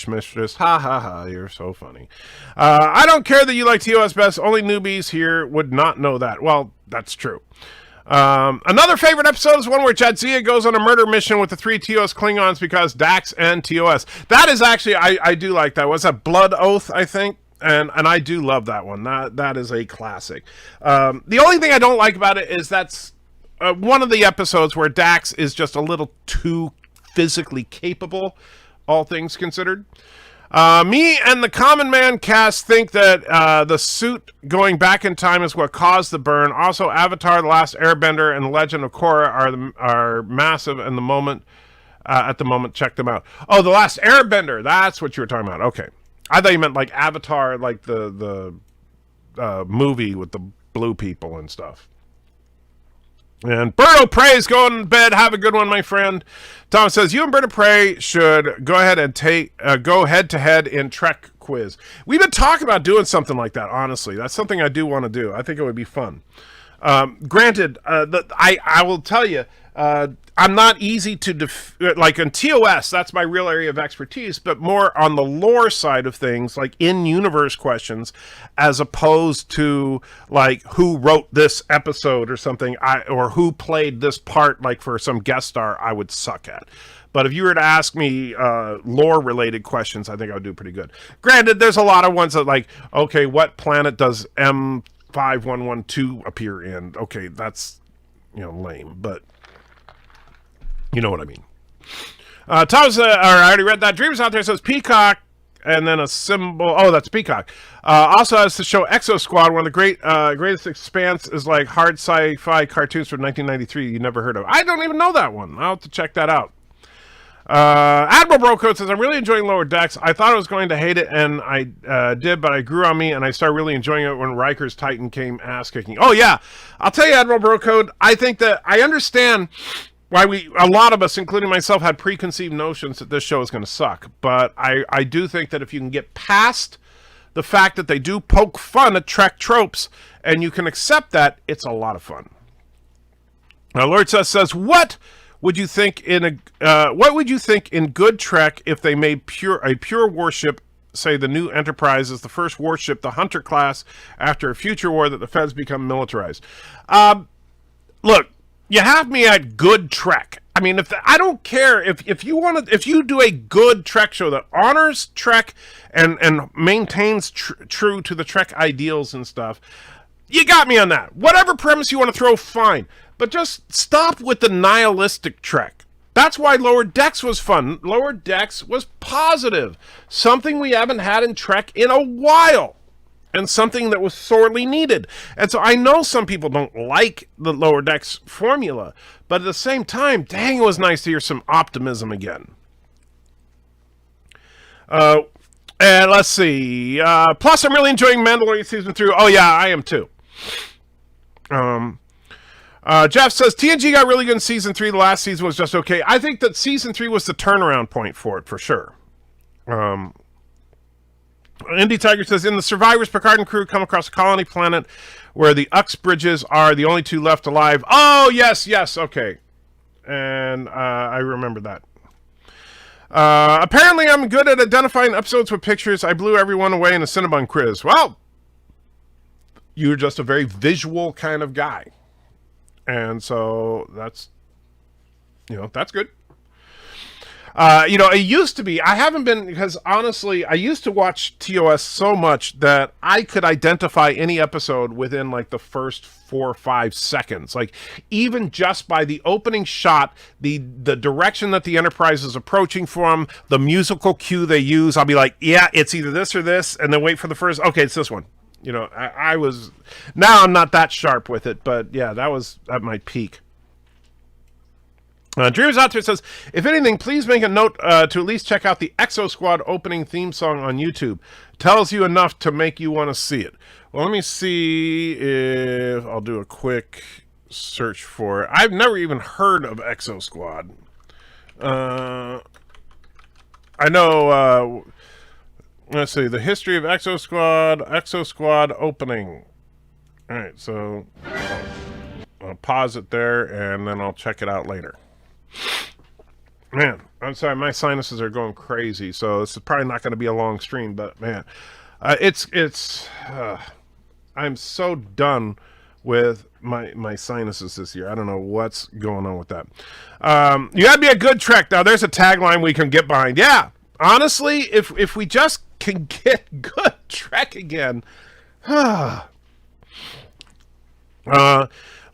mistress. Ha ha ha, you're so funny. I don't care that you like TOS best. Only newbies here would not know that. Well, that's true. Another favorite episode is one where Jadzia goes on a murder mission with the 3 TOS Klingons because Dax and TOS. That is actually, I do like that. Was that Blood Oath, I think? And I do love that one. That is a classic. The only thing I don't like about it is that's one of the episodes where Dax is just a little too physically capable, all things considered. Me and the Common Man cast think that the suit going back in time is what caused the burn. Also, Avatar, The Last Airbender, and The Legend of Korra are massive in the moment. at the moment. Check them out. Oh, The Last Airbender. That's what you were talking about. Okay. I thought you meant like Avatar, like the movie with the blue people and stuff. And Berto Prey's going to bed. Have a good one, my friend. Tom says, you and Berto Prey should go ahead and go head-to-head in Trek quiz. We've been talking about doing something like that, honestly. That's something I do want to do. I think it would be fun. Granted, I will tell you, I'm not easy to like in TOS, that's my real area of expertise, but more on the lore side of things, like in-universe questions, as opposed to like who wrote this episode or something, or who played this part, like for some guest star, I would suck at. But if you were to ask me lore-related questions, I think I would do pretty good. Granted, there's a lot of ones that like, okay, what planet does M5112 appear in? Okay, that's, lame, but you know what I mean. Tom's, I already read that. Dreams Out There says Peacock, and then a symbol. Oh, that's Peacock. Also has the show Exo Squad, one of the greatest expanse is like hard sci-fi cartoons from 1993 you never heard of. I don't even know that one. I'll have to check that out. Admiral Brocoat says, I'm really enjoying Lower Decks. I thought I was going to hate it, and I did, but I grew on me, and I started really enjoying it when Riker's Titan came ass-kicking. Oh, yeah. I'll tell you, Admiral Brocoat, I think that I understand why a lot of us, including myself, had preconceived notions that this show is going to suck. But I do think that if you can get past the fact that they do poke fun at Trek tropes, and you can accept that, it's a lot of fun. Now, Lord says, what would you think in good Trek if they made a pure warship, say the new Enterprise is the first warship, the Hunter class, after a future war that the Feds become militarized? Look, you have me at good Trek. I mean, I don't care if you do a good Trek show that honors Trek and maintains true to the Trek ideals and stuff. You got me on that. Whatever premise you want to throw, fine. But just stop with the nihilistic Trek. That's why Lower Decks was fun. Lower Decks was positive. Something we haven't had in Trek in a while. And something that was sorely needed. And so I know some people don't like the Lower Decks formula. But at the same time, dang, it was nice to hear some optimism again. And let's see. Plus, I'm really enjoying Mandalorian Season 3. Oh, yeah, I am too. Jeff says, TNG got really good in Season 3. The last season was just okay. I think that Season 3 was the turnaround point for it, for sure. Indy Tiger says, in the Survivors, Picard and crew come across a colony planet where the Uxbridges are the only two left alive. Oh, yes, okay. And I remember that. Apparently, I'm good at identifying episodes with pictures. I blew everyone away in a Cinnabon quiz. Well, you're just a very visual kind of guy. And so that's good. It used to be, I haven't been, because honestly, I used to watch TOS so much that I could identify any episode within like the first 4 or 5 seconds. Like even just by the opening shot, the direction that the Enterprise is approaching from, the musical cue they use, I'll be like, yeah, it's either this or this, and then wait for the first, okay, it's this one. I was, now I'm not that sharp with it, but yeah, that was at my peak. Dreams Out There says, if anything, please make a note to at least check out the Exo Squad opening theme song on YouTube. Tells you enough to make you want to see it. Well, let me see if I'll do a quick search for it. I've never even heard of Exo Squad. I know, let's see, the history of Exo Squad opening. All right, so I'll pause it there, and then I'll check it out later. Man, I'm sorry, my sinuses are going crazy, so this is probably not going to be a long stream, but man, I'm so done with my sinuses this year. I don't know what's going on with that. You gotta be a good Trek. Now, there's a tagline we can get behind. Yeah, honestly, if we just can get good Trek again.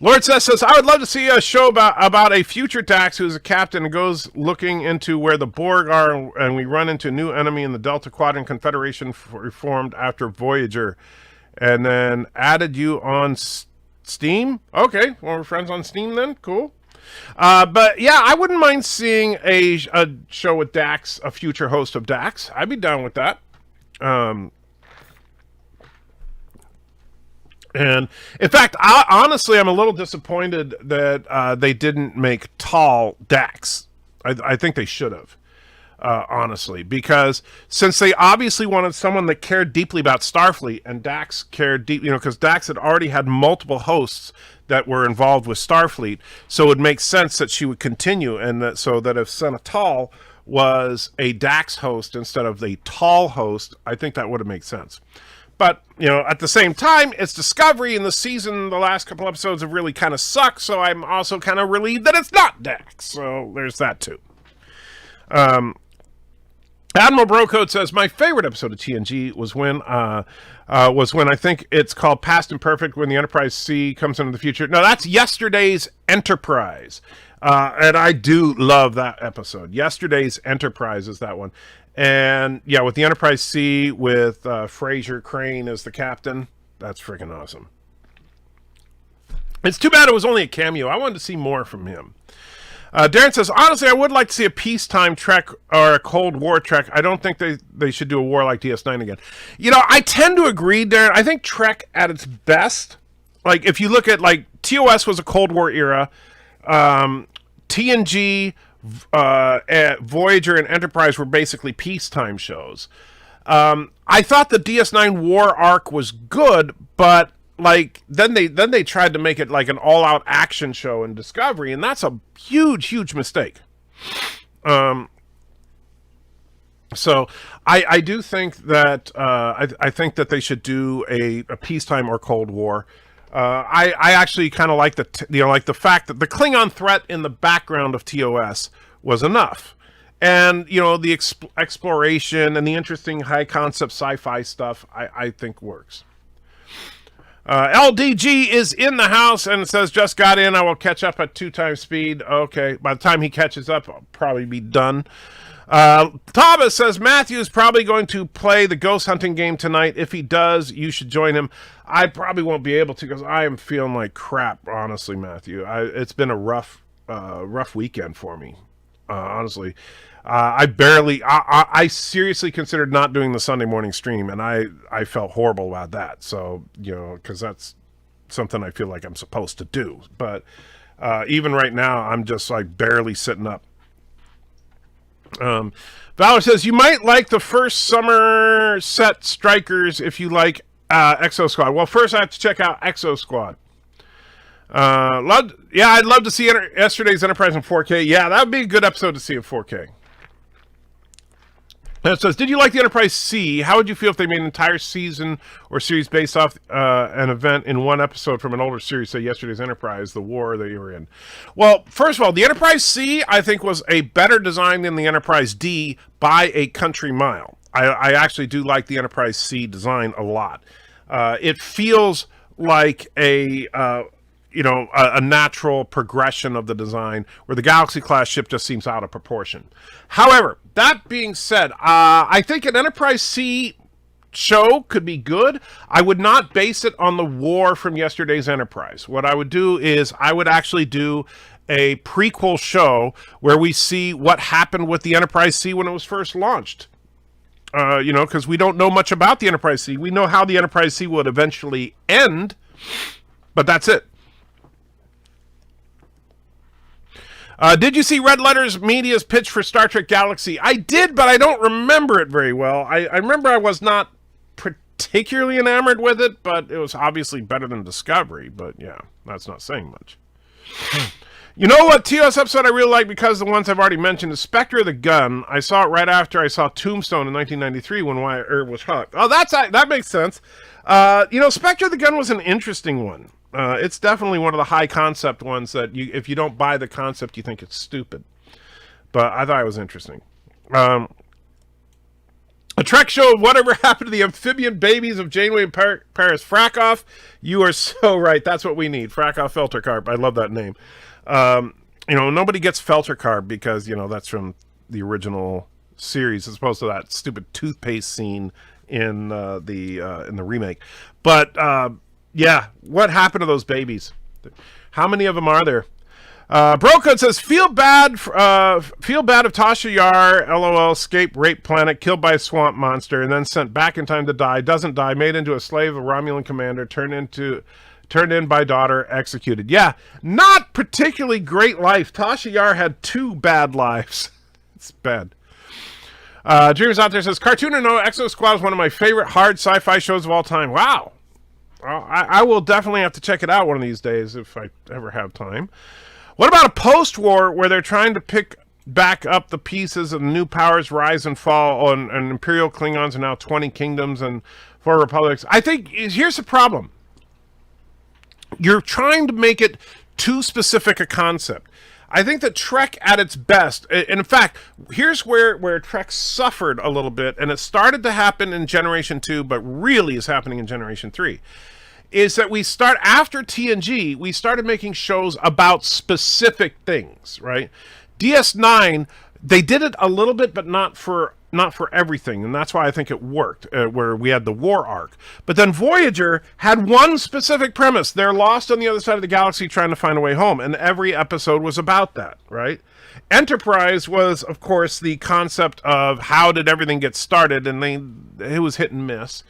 Lord says, I would love to see a show about a future Dax who's a captain and goes looking into where the Borg are, and we run into a new enemy in the Delta Quadrant Confederation reformed after Voyager. And then added you on Steam? Okay, well, we're friends on Steam then. Cool. But yeah, I wouldn't mind seeing a show with Dax, a future host of Dax. I'd be down with that. And in fact, honestly, I'm a little disappointed that they didn't make tall Dax. I think they should have. Honestly, because since they obviously wanted someone that cared deeply about Starfleet, and Dax cared deep, because Dax had already had multiple hosts that were involved with Starfleet, so it would make sense that she would continue, and that if Senatol was a Dax host instead of a tall host, I think that would have made sense. But, at the same time, it's Discovery, and the last couple episodes have really kind of sucked, so I'm also kind of relieved that it's not Dax. So there's that too. Admiral Brocode says, my favorite episode of TNG was when I think it's called Past Imperfect, when the Enterprise C comes into the future. No, that's yesterday's Enterprise. And I do love that episode. Yesterday's Enterprise is that one. And yeah, with the Enterprise C, with Fraser Crane as the captain, that's freaking awesome. It's too bad it was only a cameo. I wanted to see more from him. Darren says, honestly, I would like to see a peacetime Trek or a Cold War Trek. I don't think they should do a war like DS9 again. I tend to agree, Darren. I think Trek at its best, like if you look at TOS was a Cold War era, TNG, Voyager, and Enterprise were basically peacetime shows. I thought the DS9 war arc was good, but then they tried to make it like an all-out action show in Discovery, and that's a huge mistake. So I do think that I think that they should do a peacetime or Cold War. I actually kind of like the fact that the Klingon threat in the background of TOS was enough, and the exploration and the interesting high concept sci-fi stuff I think works. LDG is in the house and says, just got in. I will catch up at 2x speed. Okay. By the time he catches up, I'll probably be done. Thomas says, Matthew is probably going to play the ghost hunting game tonight. If he does, you should join him. I probably won't be able to because I am feeling like crap, honestly, Matthew. It's been a rough weekend for me, honestly. I seriously considered not doing the Sunday morning stream, and I felt horrible about that. So, because that's something I feel like I'm supposed to do. But even right now, I'm just barely sitting up. Valor says, you might like the first summer set Strikers if you like Exo Squad. Well, first I have to check out Exo Squad. I'd love to see yesterday's Enterprise in 4K. Yeah, that would be a good episode to see in 4K. It says, did you like the Enterprise C? How would you feel if they made an entire season or series based off an event in one episode from an older series, say yesterday's Enterprise, the war that you were in? Well, first of all, the Enterprise C, I think, was a better design than the Enterprise D by a country mile. I actually do like the Enterprise C design a lot. It feels like a natural progression of the design, where the Galaxy class ship just seems out of proportion. However, that being said, I think an Enterprise C show could be good. I would not base it on the war from yesterday's Enterprise. What I would do is I would actually do a prequel show where we see what happened with the Enterprise C when it was first launched. Because we don't know much about the Enterprise C. We know how the Enterprise C would eventually end, but that's it. Did you see Red Letters Media's pitch for Star Trek Galaxy? I did, but I don't remember it very well. I remember I was not particularly enamored with it, but it was obviously better than Discovery. But yeah, that's not saying much. You know what TOS episode I really like, because the ones I've already mentioned, is Spectre of the Gun. I saw it right after I saw Tombstone in 1993 when Wyatt Earp was hooked. Oh, that makes sense. Spectre of the Gun was an interesting one. It's definitely one of the high concept ones that if you don't buy the concept, you think it's stupid. But I thought it was interesting. A Trek show of whatever happened to the amphibian babies of Janeway and Paris. Frackoff, you are so right. That's what we need. Frackoff Feltercarp. I love that name. Nobody gets Feltercarp because, that's from the original series as opposed to that stupid toothpaste scene in the remake. But, yeah, what happened to those babies? How many of them are there? Brocode says, feel bad of Tasha Yar, LOL, escaped rape planet, killed by a swamp monster, and then sent back in time to die. Doesn't die, made into a slave of Romulan commander, turned in by daughter, executed. Yeah, not particularly great life. Tasha Yar had 2 bad lives. It's bad. Dreamers out there says, Cartoon or no, Exo Squad is one of my favorite hard sci-fi shows of all time. Wow. I will definitely have to check it out one of these days if I ever have time. What about a post-war where they're trying to pick back up the pieces of new powers rise and fall on Imperial Klingons and now 20 kingdoms and 4 republics? I think here's the problem. You're trying to make it too specific a concept. I think that Trek at its best, and in fact, here's where Trek suffered a little bit, and it started to happen in Generation 2, but really is happening in Generation 3, is that we start, after TNG, we started making shows about specific things, right? DS9, they did it a little bit, but not for everything, and that's why I think it worked, where we had the war arc. But then Voyager had one specific premise. They're lost on the other side of the galaxy trying to find a way home, and every episode was about that, right? Enterprise was, of course, the concept of how did everything get started, and it was hit and miss.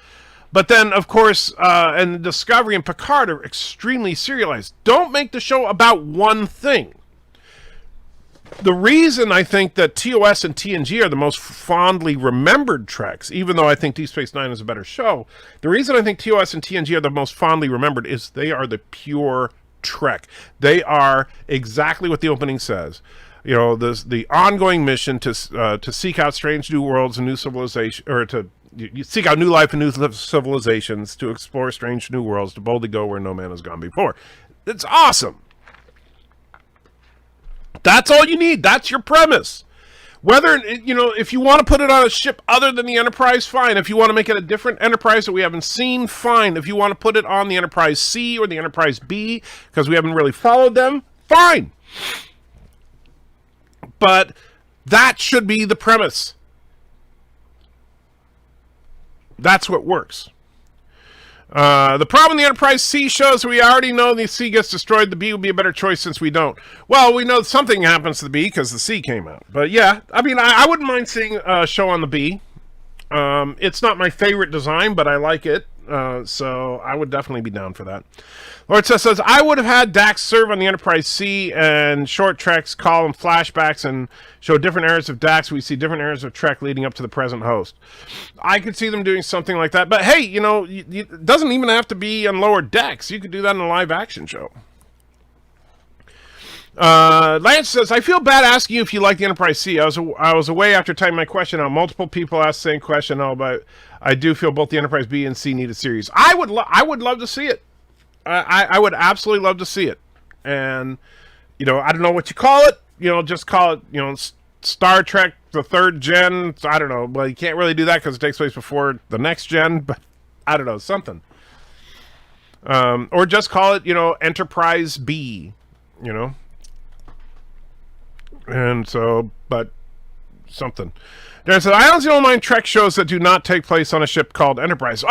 But then, of course, and Discovery and Picard are extremely serialized. Don't make the show about one thing. The reason I think that TOS and TNG are the most fondly remembered Treks, even though I think Deep Space Nine is a better show, the reason I think TOS and TNG are the most fondly remembered is they are the pure Trek. They are exactly what the opening says. You know, the ongoing mission to seek out strange new worlds and new civilization, or to seek out new life and new civilizations, to explore strange new worlds, to boldly go where no man has gone before. It's awesome. That's all you need. That's your premise. Whether, you know, if you want to put it on a ship other than the Enterprise, fine. If you want to make it a different Enterprise that we haven't seen, fine. If you want to put it on the Enterprise C or the Enterprise B, because we haven't really followed them, fine. But that should be the premise. That's what works. The problem in the Enterprise C shows we already know the C gets destroyed. The B would be a better choice since we don't. Well, we know something happens to the B because the C came out. But yeah, I mean, I wouldn't mind seeing a show on the B. It's not my favorite design, but I like it. So I would definitely be down for that. Lord says, I would have had Dax serve on the Enterprise C and short treks, call them flashbacks, and show different eras of Dax. We see different eras of Trek leading up to the present host. I could see them doing something like that. But hey, you know, it doesn't even have to be on lower decks. You could do that in a live action show. Lance says, I feel bad asking you if you like the Enterprise C. I was away after typing my question out. Multiple people asked the same question. But I do feel both the Enterprise B and C need a series. I would love to see it. I would absolutely love to see it. And, you know, I don't know what you call it. You know, just call it, you know, Star Trek, the 3rd gen. I don't know. Well, you can't really do that because it takes place before the next gen. But I don't know, something. Or just call it, you know, Enterprise B, you know. And so, but something. Darren said, I honestly don't mind Trek shows that do not take place on a ship called Enterprise.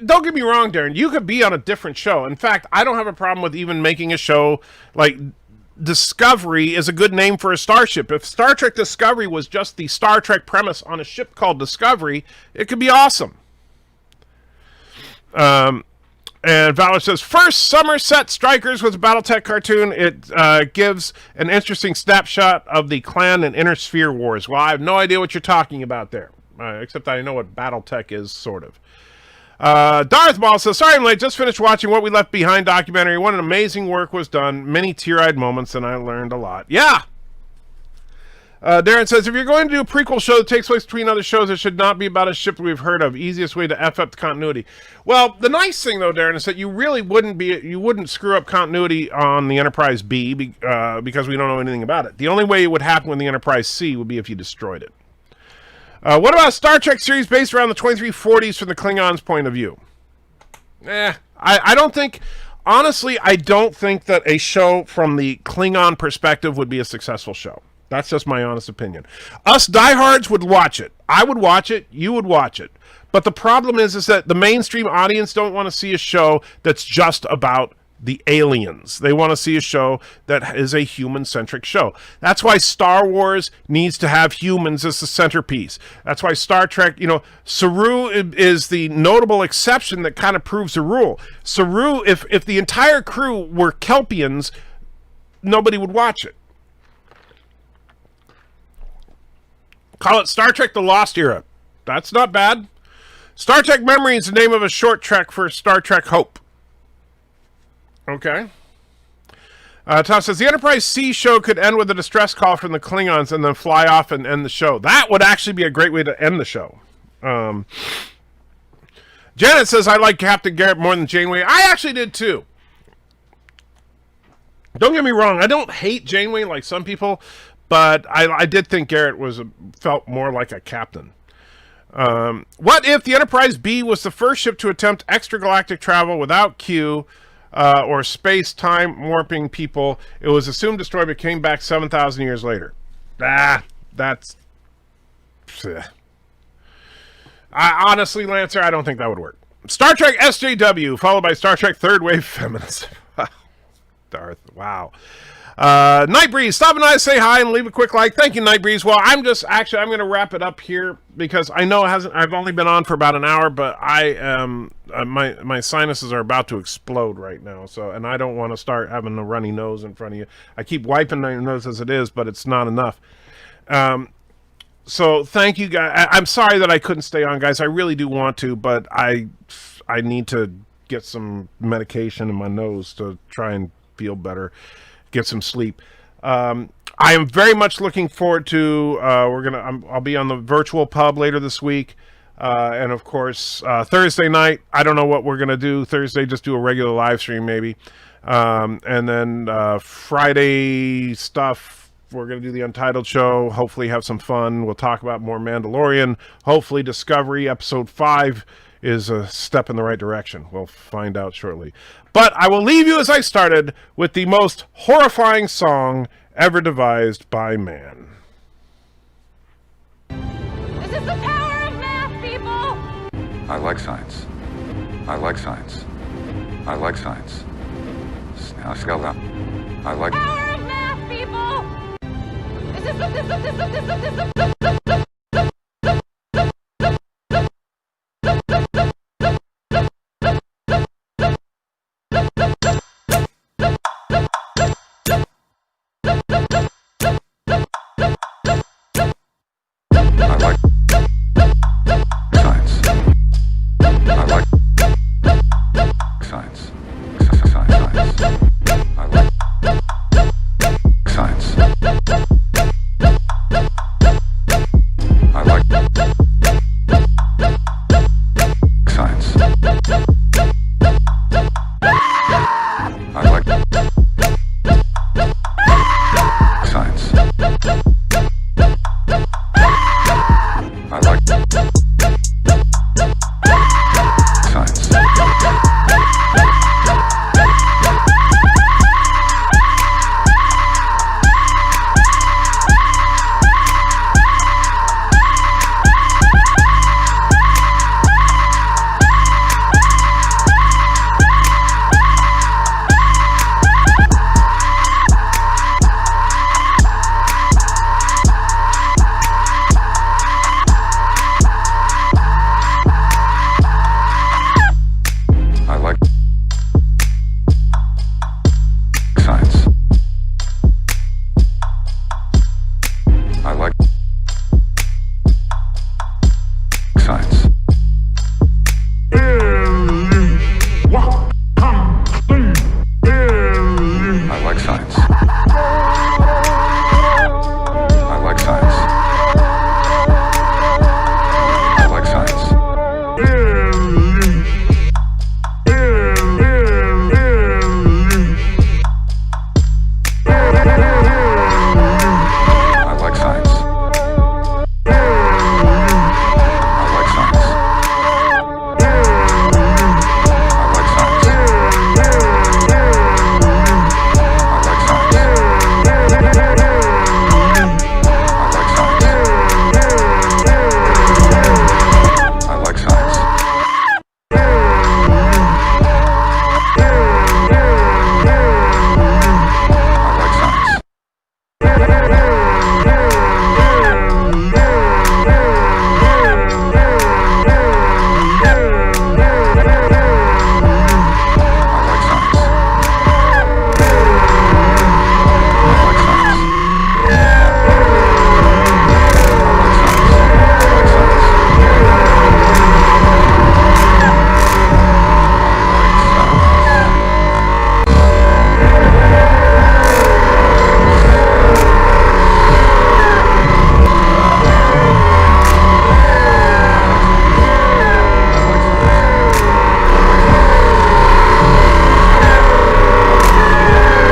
Don't get me wrong, Darren. You could be on a different show. In fact, I don't have a problem with even making a show like Discovery is a good name for a starship. If Star Trek Discovery was just the Star Trek premise on a ship called Discovery, it could be awesome. And Valor says, first Somerset Strikers was a Battletech cartoon. It gives an interesting snapshot of the clan and inner sphere wars. Well, I have no idea what you're talking about there, except I know what Battletech is, sort of. Darth Maul says, sorry I'm late, just finished watching What We Left Behind documentary. What an amazing work was done. Many tear-eyed moments, and I learned a lot. Yeah! Darren says, if you're going to do a prequel show that takes place between other shows, it should not be about a ship we've heard of. Easiest way to F up the continuity. Well, the nice thing, though, Darren, is that you really wouldn't screw up continuity on the Enterprise B because we don't know anything about it. The only way it would happen with the Enterprise C would be if you destroyed it. What about a Star Trek series based around the 2340s from the Klingons' point of view? I don't think... Honestly, I don't think that a show from the Klingon perspective would be a successful show. That's just my honest opinion. Us diehards would watch it. I would watch it. You would watch it. But the problem is that the mainstream audience don't want to see a show that's just about the aliens. They want to see a show that is a human-centric show. That's why Star Wars needs to have humans as the centerpiece. That's why Star Trek, Saru is the notable exception that kind of proves the rule. Saru, if the entire crew were Kelpians, nobody would watch it. Call it Star Trek The Lost Era. That's not bad. Star Trek Memory is the name of a short trek for Star Trek Hope. Okay. Tom says, the Enterprise C show could end with a distress call from the Klingons and then fly off and end the show. That would actually be a great way to end the show. Janet says, I like Captain Garrett more than Janeway. I actually did too. Don't get me wrong. I don't hate Janeway like some people, but I did think Garrett felt more like a captain. What if the Enterprise B was the first ship to attempt extragalactic travel without Q or space-time warping people? It was assumed destroyed but came back 7,000 years later. That's... honestly, Lancer, I don't think that would work. Star Trek SJW, followed by Star Trek Third Wave Feminist. Darth, wow. Night Breeze, stop and I say hi and leave a quick like. Thank you, Night Breeze. Well, I'm going to wrap it up here because I know I've only been on for about an hour, but I am, my sinuses are about to explode right now. So, and I don't want to start having a runny nose in front of you. I keep wiping my nose as it is, but it's not enough. So thank you guys. I'm sorry that I couldn't stay on, guys. I really do want to, but I need to get some medication in my nose to try and feel better, get some sleep. I am very much looking forward to I'll be on the virtual pub later this week, and of course Thursday night, I don't know what we're gonna do Thursday, just do a regular live stream maybe, and then Friday stuff, we're gonna do the Untitled show, hopefully have some fun. We'll talk about more Mandalorian. Hopefully Discovery episode 5 is a step in the right direction. We'll find out shortly. But I will leave you as I started with the most horrifying song ever devised by man. This is the power of math, people! I like science. I like science. I like science. Now scale down. I like Power of math, people! This is the science.